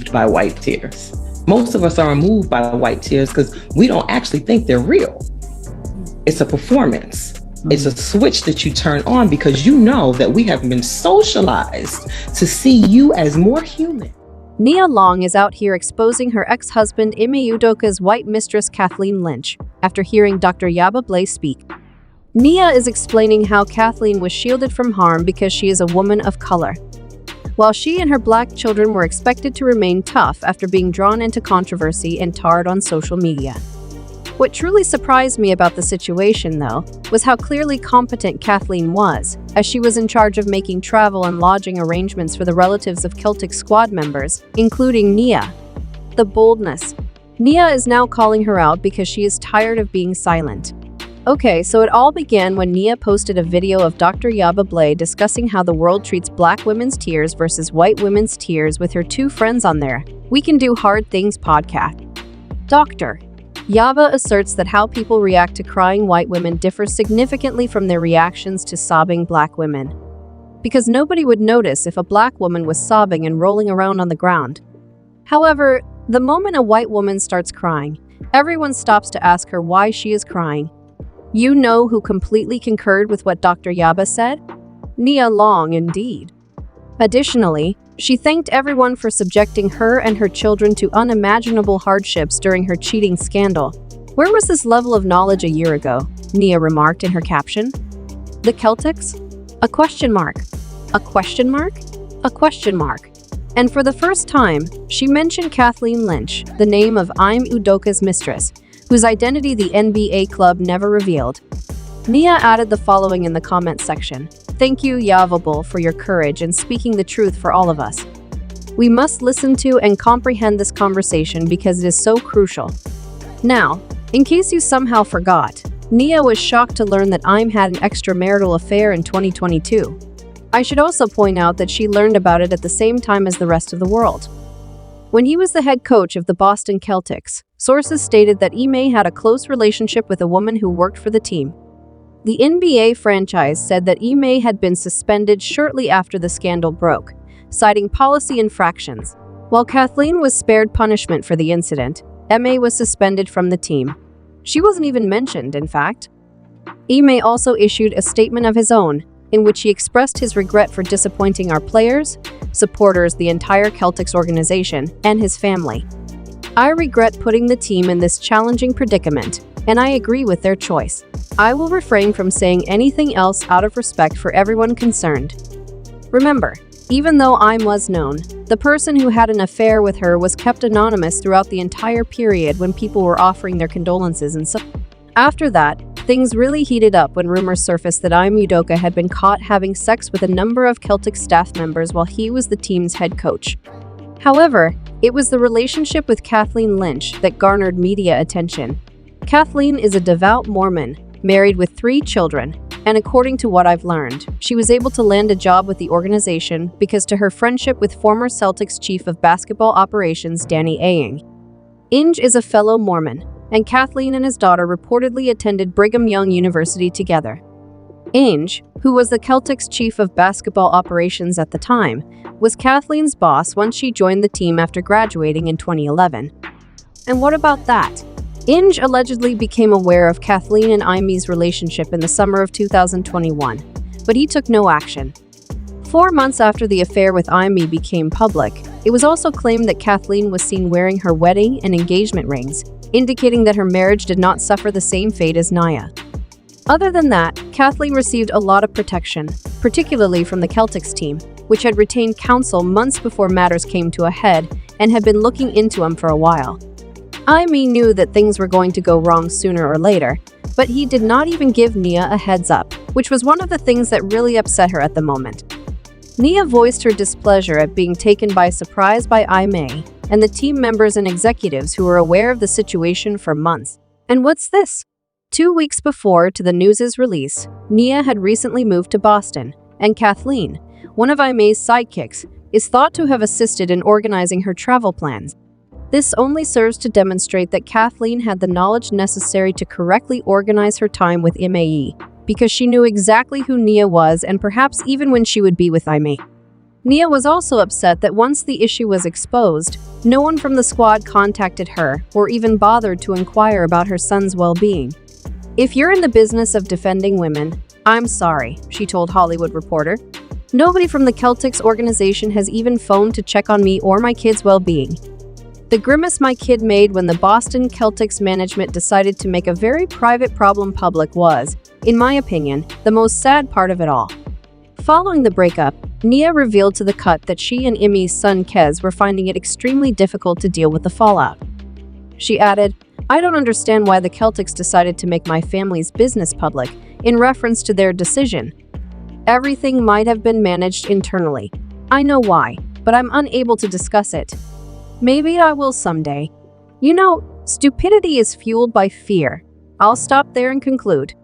moved by white tears. Most of us are moved by white tears because we don't actually think they're real. It's a performance. It's a switch that you turn on because you know that we have been socialized to see you as more human. Nia Long is out here exposing her ex-husband Ime Udoka's white mistress Kathleen Lynch after hearing Dr. Yaba Blay speak. Nia is explaining how Kathleen was shielded from harm because she is a woman of color, while she and her black children were expected to remain tough after being drawn into controversy and tarred on social media. What truly surprised me about the situation, though, was how clearly competent Kathleen was, as she was in charge of making travel and lodging arrangements for the relatives of Celtic squad members, including Nia. The boldness. Nia is now calling her out because she is tired of being silent. Okay, so it all began when Nia posted a video of Dr. Yaba Blay discussing how the world treats black women's tears versus white women's tears with her two friends on their We Can Do Hard Things podcast. Dr. Yaba asserts that how people react to crying white women differs significantly from their reactions to sobbing black women. Because nobody would notice if a black woman was sobbing and rolling around on the ground. However, the moment a white woman starts crying, everyone stops to ask her why she is crying. You know who completely concurred with what Dr. Yaba said? Nia Long, indeed. Additionally, she thanked everyone for subjecting her and her children to unimaginable hardships during her cheating scandal. Where was this level of knowledge a year ago? Nia remarked in her caption. The Celtics? A question mark. A question mark? A question mark. And for the first time, she mentioned Kathleen Lynch, the name of Ime Udoka's mistress, whose identity the NBA club never revealed. Nia added the following in the comment section. Thank you, Yavable, for your courage and speaking the truth for all of us. We must listen to and comprehend this conversation because it is so crucial. Now, in case you somehow forgot, Nia was shocked to learn that Ime had an extramarital affair in 2022. I should also point out that she learned about it at the same time as the rest of the world. When he was the head coach of the Boston Celtics, sources stated that Ime had a close relationship with a woman who worked for the team. The NBA franchise said that Ime had been suspended shortly after the scandal broke, citing policy infractions. While Kathleen was spared punishment for the incident, Ime was suspended from the team. She wasn't even mentioned, in fact. Ime also issued a statement of his own, in which he expressed his regret for disappointing our players, supporters, the entire Celtics organization, and his family. I regret putting the team in this challenging predicament, and I agree with their choice. I will refrain from saying anything else out of respect for everyone concerned. Remember, even though Ime was known, the person who had an affair with her was kept anonymous throughout the entire period when people were offering their condolences and so. After that, things really heated up when rumors surfaced that Ime Udoka had been caught having sex with a number of Celtic staff members while he was the team's head coach. However, it was the relationship with Kathleen Lynch that garnered media attention. Kathleen is a devout Mormon, married with 3 children, and according to what I've learned, she was able to land a job with the organization because to her friendship with former Celtics chief of basketball operations Danny Ainge. Ainge is a fellow Mormon, and Kathleen and his daughter reportedly attended Brigham Young University together. Ainge, who was the Celtics chief of basketball operations at the time, was Kathleen's boss once she joined the team after graduating in 2011. And what about that? Ainge allegedly became aware of Kathleen and Ime's relationship in the summer of 2021, but he took no action. 4 months after the affair with Ime became public, it was also claimed that Kathleen was seen wearing her wedding and engagement rings, indicating that her marriage did not suffer the same fate as Nia. Other than that, Kathleen received a lot of protection, particularly from the Celtics team, which had retained counsel months before matters came to a head and had been looking into them for a while. Ime knew that things were going to go wrong sooner or later, but he did not even give Nia a heads up, which was one of the things that really upset her at the moment. Nia voiced her displeasure at being taken by surprise by Ime and the team members and executives who were aware of the situation for months. And what's this? 2 weeks before to the news's release, Nia had recently moved to Boston, and Kathleen, one of Ime's sidekicks, is thought to have assisted in organizing her travel plans. This only serves to demonstrate that Kathleen had the knowledge necessary to correctly organize her time with Ime, because she knew exactly who Nia was and perhaps even when she would be with Ime. Nia was also upset that once the issue was exposed, no one from the squad contacted her or even bothered to inquire about her son's well-being. "If you're in the business of defending women, I'm sorry," she told Hollywood Reporter. "Nobody from the Celtics organization has even phoned to check on me or my kid's well-being." The grimace my kid made when the Boston Celtics management decided to make a very private problem public was, in my opinion, the most sad part of it all. Following the breakup, Nia revealed to The Cut that she and Ime's son Kez were finding it extremely difficult to deal with the fallout. She added, "I don't understand why the Celtics decided to make my family's business public in reference to their decision. Everything might have been managed internally. I know why, but I'm unable to discuss it. Maybe I will someday. You know, stupidity is fueled by fear. I'll stop there and conclude.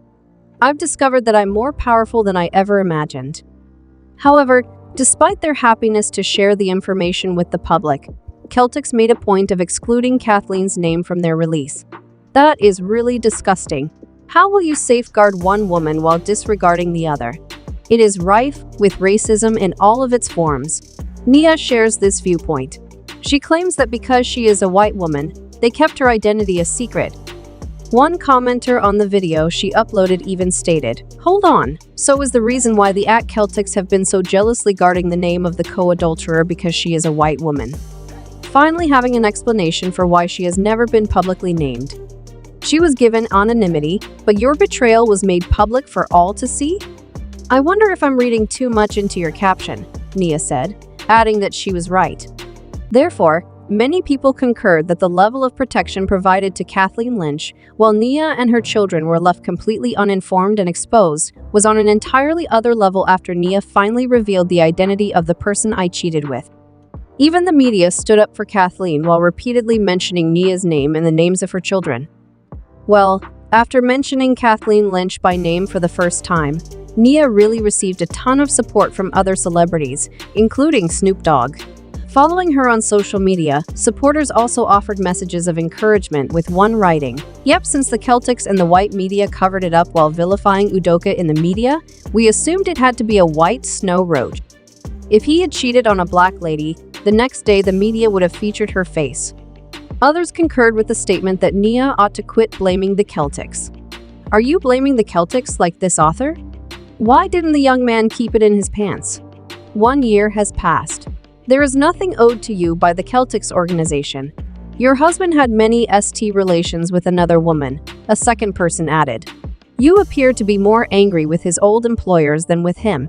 I've discovered that I'm more powerful than I ever imagined." However, despite their happiness to share the information with the public, Celtics made a point of excluding Kathleen's name from their release. That is really disgusting. How will you safeguard one woman while disregarding the other? It is rife with racism in all of its forms. Nia shares this viewpoint. She claims that because she is a white woman, they kept her identity a secret. One commenter on the video she uploaded even stated, "Hold on, so is the reason why the Celtics have been so jealously guarding the name of the co-adulterer because she is a white woman?" Finally having an explanation for why she has never been publicly named. "She was given anonymity, but your betrayal was made public for all to see? I wonder if I'm reading too much into your caption," Nia said, adding that she was right. Therefore, many people concurred that the level of protection provided to Kathleen Lynch, while Nia and her children were left completely uninformed and exposed, was on an entirely other level after Nia finally revealed the identity of the person I cheated with. Even the media stood up for Kathleen while repeatedly mentioning Nia's name and the names of her children. Well, after mentioning Kathleen Lynch by name for the first time, Nia really received a ton of support from other celebrities, including Snoop Dogg. Following her on social media, supporters also offered messages of encouragement, with one writing, "Yep, since the Celtics and the white media covered it up while vilifying Udoka in the media, we assumed it had to be a white snow roach. If he had cheated on a black lady, the next day the media would have featured her face." Others concurred with the statement that Nia ought to quit blaming the Celtics. Are you blaming the Celtics like this author? Why didn't the young man keep it in his pants? 1 year has passed. There is nothing owed to you by the Celtics organization. Your husband had many ST relations with another woman, a second person added. You appear to be more angry with his old employers than with him.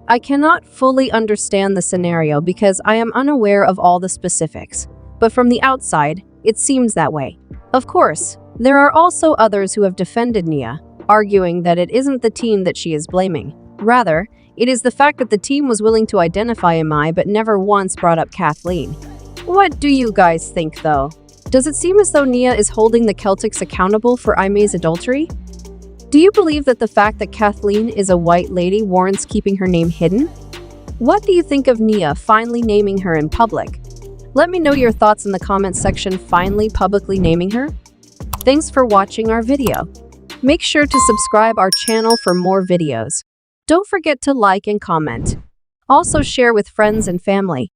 I cannot fully understand the scenario because I am unaware of all the specifics, but from the outside, it seems that way. Of course, there are also others who have defended Nia, arguing that it isn't the team that she is blaming. Rather, it is the fact that the team was willing to identify Ime but never once brought up Kathleen. What do you guys think, though? Does it seem as though Nia is holding the Celtics accountable for Ime's adultery? Do you believe that the fact that Kathleen is a white lady warrants keeping her name hidden? What do you think of Nia finally naming her in public? Let me know your thoughts in the comments section. Finally publicly naming her? Thanks for watching our video. Make sure to subscribe our channel for more videos. Don't forget to like and comment. Also share with friends and family.